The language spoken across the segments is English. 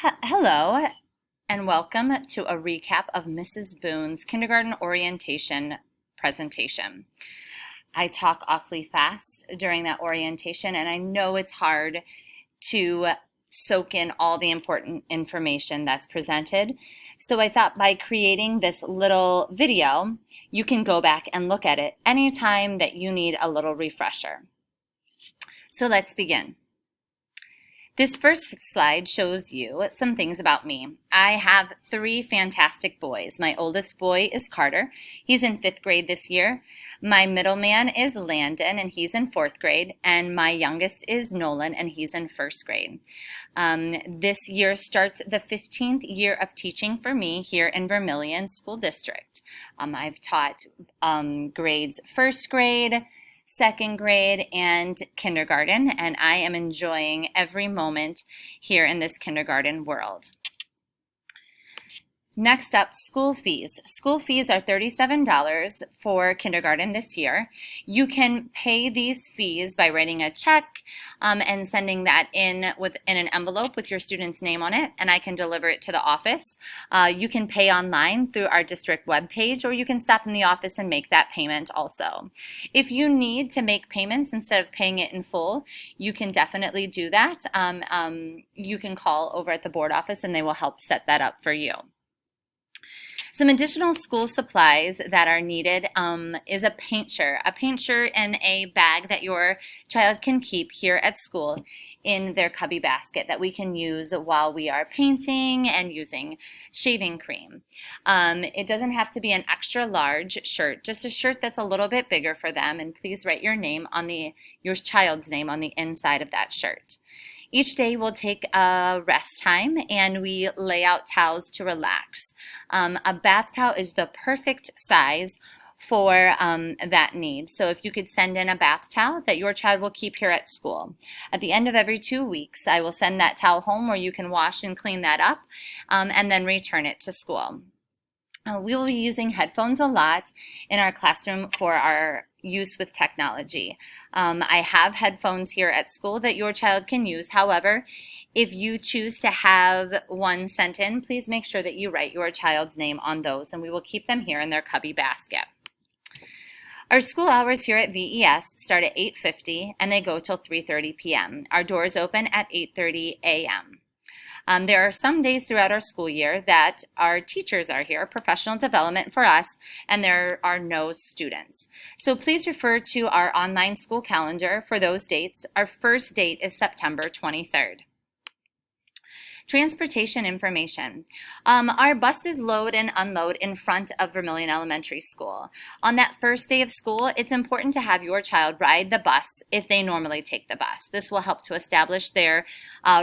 Hello, and welcome to a recap of Mrs. Boone's kindergarten orientation presentation. I talk awfully fast during that orientation, and I know it's hard to soak in all the important information that's presented. So I thought by creating this little video, you can go back and look at it anytime that you need a little refresher. So let's begin. This first slide shows you some things about me. I have three fantastic boys. My oldest boy is Carter. He's in 5th grade this year. My middle man is Landon, and he's in 4th grade. And my youngest is Nolan, and he's in 1st grade. This year starts the 15th year of teaching for me here in Vermillion School District. I've taught grades 1st grade, 2nd grade, and kindergarten, and I am enjoying every moment here in this kindergarten world. Next up, school fees. School fees are $37 for kindergarten this year. You can pay these fees by writing a check and sending that in an envelope with your student's name on it, and I can deliver it to the office. You can pay online through our district webpage, or you can stop in the office and make that payment also. If you need to make payments instead of paying it in full, you can definitely do that. You can call over at the board office and they will help set that up for you. Some additional school supplies that are needed is a painter in a bag that your child can keep here at school in their cubby basket that we can use while we are painting and using shaving cream. It doesn't have to be an extra large shirt, just a shirt that's a little bit bigger for them, and please write your name on your child's name on the inside of that shirt. Each day we'll take a rest time and we lay out towels to relax. A bath towel is the perfect size for that need. So if you could send in a bath towel that your child will keep here at school. At the end of every 2 weeks, I will send that towel home where you can wash and clean that up and then return it to school. We will be using headphones a lot in our classroom for our use with technology. I have headphones here at school that your child can use. However, if you choose to have one sent in, please make sure that you write your child's name on those, and we will keep them here in their cubby basket. Our school hours here at VES start at 8:50 and they go till 3:30 p.m. Our doors open at 8:30 a.m. There are some days throughout our school year that our teachers are here, professional development for us, and there are no students. So please refer to our online school calendar for those dates. Our first date is September 23rd. Transportation information. Our buses load and unload in front of Vermillion Elementary School. On that first day of school, it's important to have your child ride the bus if they normally take the bus. This will help to establish their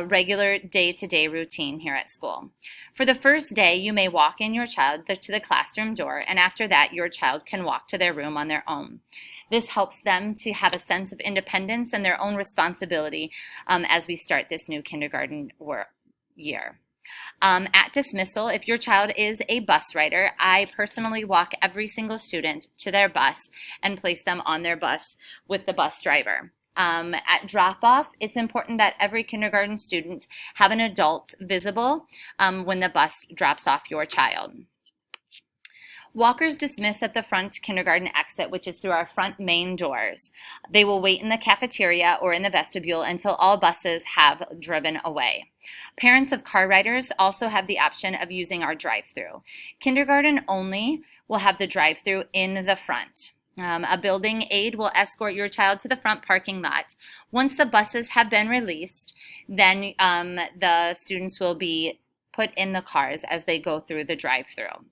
regular day-to-day routine here at school. For the first day, you may walk in your child to the classroom door, and after that, your child can walk to their room on their own. This helps them to have a sense of independence and their own responsibility as we start this new kindergarten year. At dismissal, if your child is a bus rider, I personally walk every single student to their bus and place them on their bus with the bus driver. At drop-off, it's important that every kindergarten student have an adult visible when the bus drops off your child. Walkers dismiss at the front kindergarten exit, which is through our front main doors. They will wait in the cafeteria or in the vestibule until all buses have driven away. Parents of car riders also have the option of using our drive-through. Kindergarten only will have the drive-through in the front. A building aide will escort your child to the front parking lot. Once the buses have been released, then the students will be put in the cars as they go through the drive-through.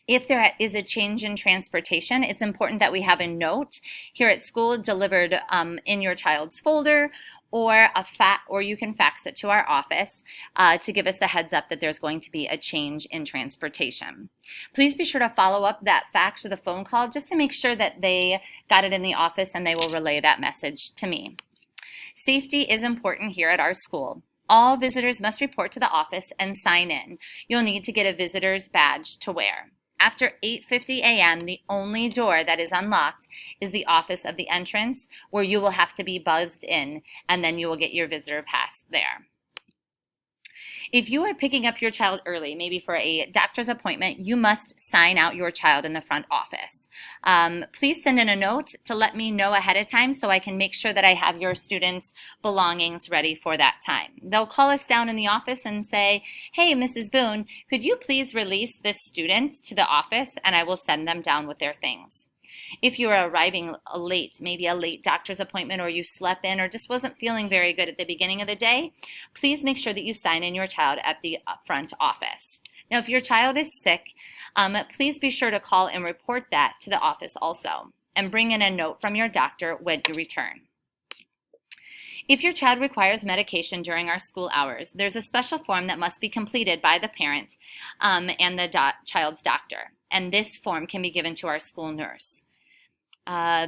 If there is a change in transportation, it's important that we have a note here at school delivered in your child's folder, or you can fax it to our office to give us the heads up that there's going to be a change in transportation. Please be sure to follow up that fax with a phone call just to make sure that they got it in the office and they will relay that message to me. Safety is important here at our school. All visitors must report to the office and sign in. You'll need to get a visitor's badge to wear. After 8:50 a.m., the only door that is unlocked is the office of the entrance, where you will have to be buzzed in, and then you will get your visitor pass there. If you are picking up your child early, maybe for a doctor's appointment, you must sign out your child in the front office. Please send in a note to let me know ahead of time so I can make sure that I have your students' belongings ready for that time. They'll call us down in the office and say, hey, Mrs. Boone, could you please release this student to the office, and I will send them down with their things. If you're arriving late, maybe a late doctor's appointment, or you slept in or just wasn't feeling very good at the beginning of the day, please make sure that you sign in your child at the front office. Now, if your child is sick, please be sure to call and report that to the office also, and bring in a note from your doctor when you return. If your child requires medication during our school hours, there's a special form that must be completed by the parent and the child's doctor, and this form can be given to our school nurse.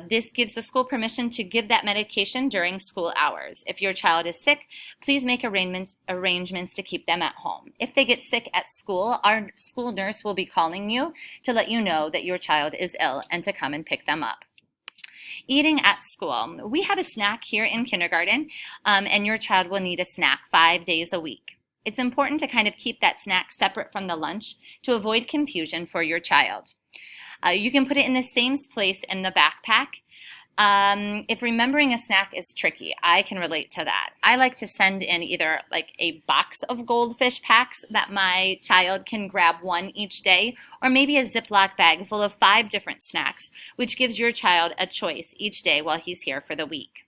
This gives the school permission to give that medication during school hours. If your child is sick, please make arrangements to keep them at home. If they get sick at school, our school nurse will be calling you to let you know that your child is ill and to come and pick them up. Eating at school. We have a snack here in kindergarten, and your child will need a snack 5 days a week. It's important to kind of keep that snack separate from the lunch to avoid confusion for your child. You can put it in the same place in the backpack. If remembering a snack is tricky, I can relate to that. I like to send in either like a box of Goldfish packs that my child can grab one each day, or maybe a Ziploc bag full of 5 different snacks, which gives your child a choice each day while he's here for the week.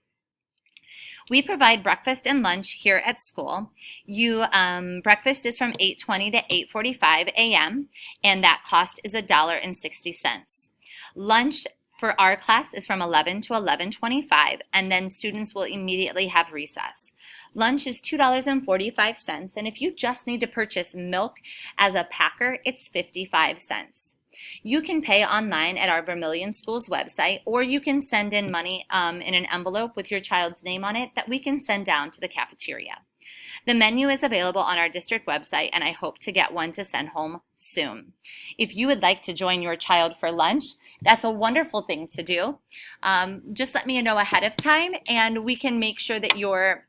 We provide breakfast and lunch here at school. Breakfast is from 8:20 to 8:45 a.m., and that cost is $1.60. Lunch for our class is from 11 to 11:25, and then students will immediately have recess. Lunch is $2.45, and if you just need to purchase milk as a packer, it's 55 cents. You can pay online at our Vermilion Schools website, or you can send in money in an envelope with your child's name on it that we can send down to the cafeteria. The menu is available on our district website, and I hope to get one to send home soon. If you would like to join your child for lunch, that's a wonderful thing to do. Just let me know ahead of time, and we can make sure that you're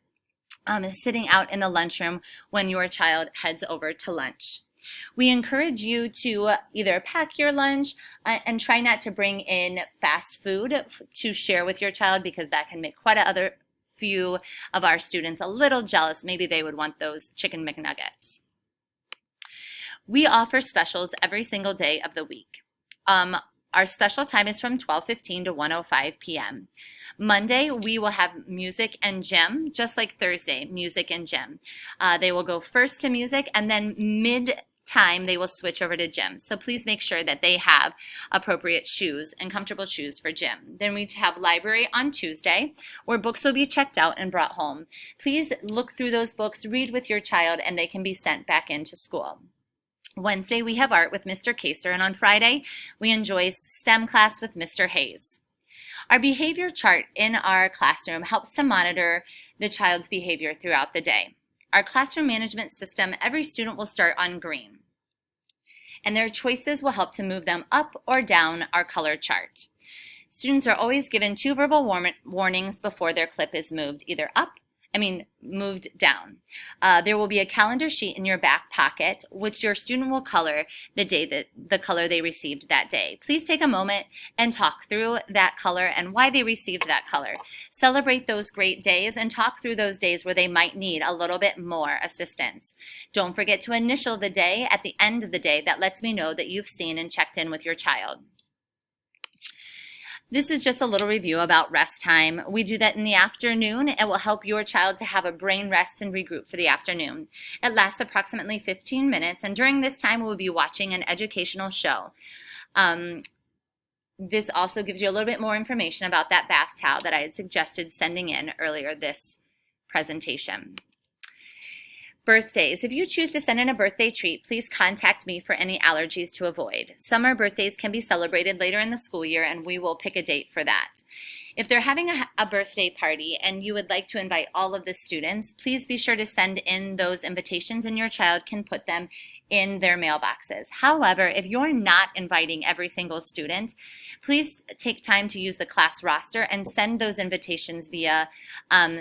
sitting out in the lunchroom when your child heads over to lunch. We encourage you to either pack your lunch and try not to bring in fast food to share with your child, because that can make quite a few of our students a little jealous. Maybe they would want those chicken McNuggets. We offer specials every single day of the week. Our special time is from 12:15 to 1:05 p.m. Monday, we will have music and gym, just like Thursday, music and gym. They will go first to music, and then mid-time they will switch over to gym. So please make sure that they have appropriate shoes and comfortable shoes for gym. Then we have library on Tuesday, where books will be checked out and brought home. Please look through those books, read with your child, and they can be sent back into school. Wednesday, we have art with Mr. Kaser, and on Friday, we enjoy STEM class with Mr. Hayes. Our behavior chart in our classroom helps to monitor the child's behavior throughout the day. Our classroom management system, every student will start on green, and their choices will help to move them up or down our color chart. Students are always given 2 verbal warnings before their clip is moved moved down. There will be a calendar sheet in your back pocket, which your student will color the color they received that day. Please take a moment and talk through that color and why they received that color. Celebrate those great days and talk through those days where they might need a little bit more assistance. Don't forget to initial the day at the end of the day. That lets me know that you've seen and checked in with your child. This is just a little review about rest time. We do that in the afternoon. It will help your child to have a brain rest and regroup for the afternoon. It lasts approximately 15 minutes, and during this time, we'll be watching an educational show. This also gives you a little bit more information about that bath towel that I had suggested sending in earlier this presentation. Birthdays. If you choose to send in a birthday treat, please contact me for any allergies to avoid. Summer birthdays can be celebrated later in the school year, and we will pick a date for that. If they're having a birthday party and you would like to invite all of the students, please be sure to send in those invitations and your child can put them in their mailboxes. However, if you're not inviting every single student, please take time to use the class roster and send those invitations via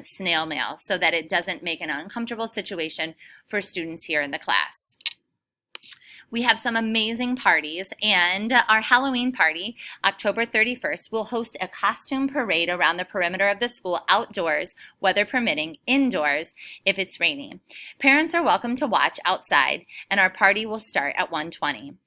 snail mail so that it doesn't make an uncomfortable situation for students here in the class. We have some amazing parties, and our Halloween party, October 31st, will host a costume parade around the perimeter of the school outdoors, weather permitting, indoors if it's rainy. Parents are welcome to watch outside, and our party will start at 1:20.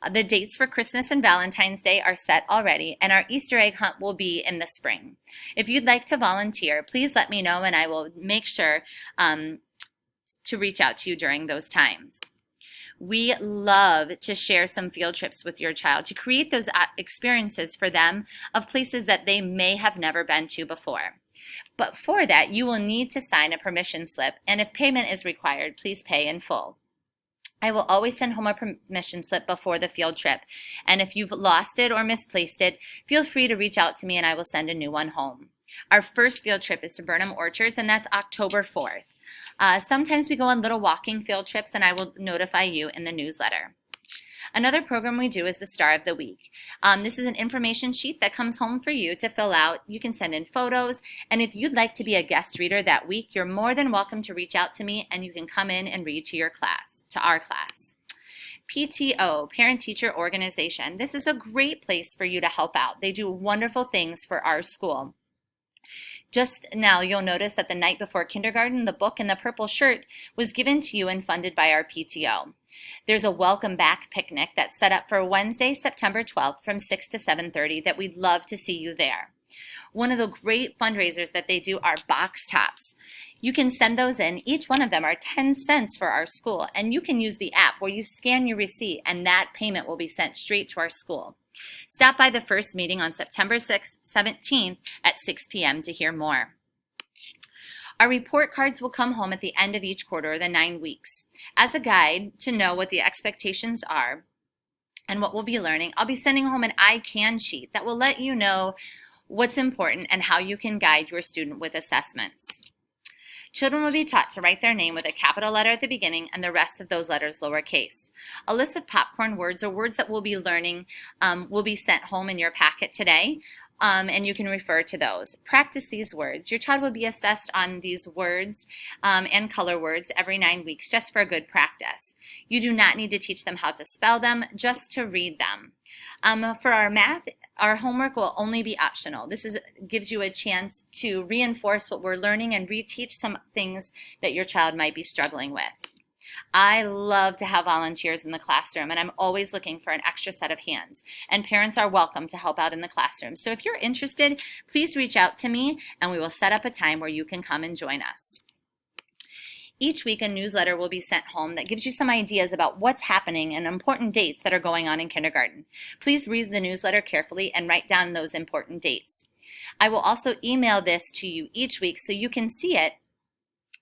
The dates for Christmas and Valentine's Day are set already, and our Easter egg hunt will be in the spring. If you'd like to volunteer, please let me know, and I will make sure to reach out to you during those times. We love to share some field trips with your child to create those experiences for them of places that they may have never been to before. But for that, you will need to sign a permission slip, and if payment is required, please pay in full. I will always send home a permission slip before the field trip, and if you've lost it or misplaced it, feel free to reach out to me and I will send a new one home. Our first field trip is to Burnham Orchards, and that's October 4th. Sometimes we go on little walking field trips, and I will notify you in the newsletter. Another program we do is the Star of the Week. This is an information sheet that comes home for you to fill out. You can send in photos, and if you'd like to be a guest reader that week, you're more than welcome to reach out to me, and you can come in and read to your class, to our class. PTO, Parent Teacher Organization. This is a great place for you to help out. They do wonderful things for our school. Just now, you'll notice that the night before kindergarten, the book and the purple shirt was given to you and funded by our PTO. There's a welcome back picnic that's set up for Wednesday, September 12th from 6 to 7:30 that we'd love to see you there. One of the great fundraisers that they do are box tops. You can send those in. Each one of them are 10 cents for our school, and you can use the app where you scan your receipt and that payment will be sent straight to our school. Stop by the first meeting on September 17th at 6 p.m. to hear more. Our report cards will come home at the end of each quarter, the 9 weeks. As a guide to know what the expectations are and what we'll be learning, I'll be sending home an I Can sheet that will let you know what's important and how you can guide your student with assessments. Children will be taught to write their name with a capital letter at the beginning and the rest of those letters lowercase. A list of popcorn words or words that we'll be learning will be sent home in your packet today, and you can refer to those. Practice these words. Your child will be assessed on these words and color words every 9 weeks just for a good practice. You do not need to teach them how to spell them, just to read them. For our math, our homework will only be optional. This gives you a chance to reinforce what we're learning and reteach some things that your child might be struggling with. I love to have volunteers in the classroom, and I'm always looking for an extra set of hands. And parents are welcome to help out in the classroom. So if you're interested, please reach out to me, and we will set up a time where you can come and join us. Each week, a newsletter will be sent home that gives you some ideas about what's happening and important dates that are going on in kindergarten. Please read the newsletter carefully and write down those important dates. I will also email this to you each week so you can see it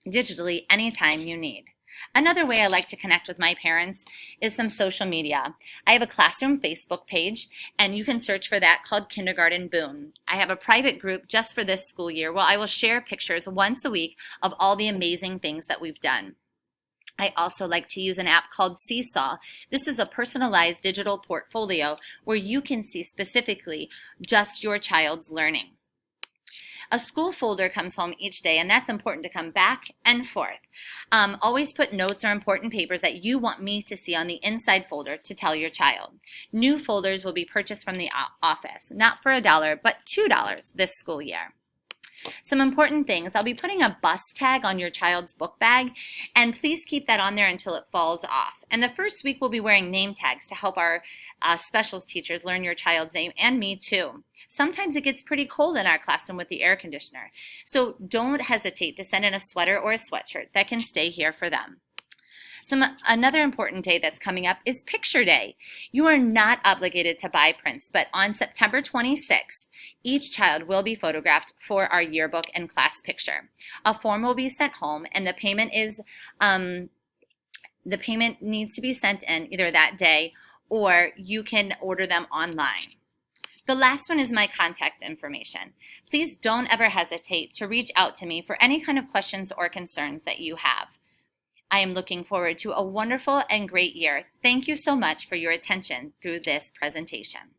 digitally anytime you need. Another way I like to connect with my parents is some social media. I have a classroom Facebook page, and you can search for that, called Kindergarten Boone. I have a private group just for this school year where I will share pictures once a week of all the amazing things that we've done. I also like to use an app called Seesaw. This is a personalized digital portfolio where you can see specifically just your child's learning. A school folder comes home each day, and that's important to come back and forth. Always put notes or important papers that you want me to see on the inside folder to tell your child. New folders will be purchased from the office, not for $1, but $2 this school year. Some important things. I'll be putting a bus tag on your child's book bag, and please keep that on there until it falls off. And the first week we'll be wearing name tags to help our special teachers learn your child's name, and me too. Sometimes it gets pretty cold in our classroom with the air conditioner, so don't hesitate to send in a sweater or a sweatshirt that can stay here for them. Another important day that's coming up is Picture Day. You are not obligated to buy prints, but on September 26th, each child will be photographed for our yearbook and class picture. A form will be sent home, and the payment needs to be sent in either that day or you can order them online. The last one is my contact information. Please don't ever hesitate to reach out to me for any kind of questions or concerns that you have. I am looking forward to a wonderful and great year. Thank you so much for your attention through this presentation.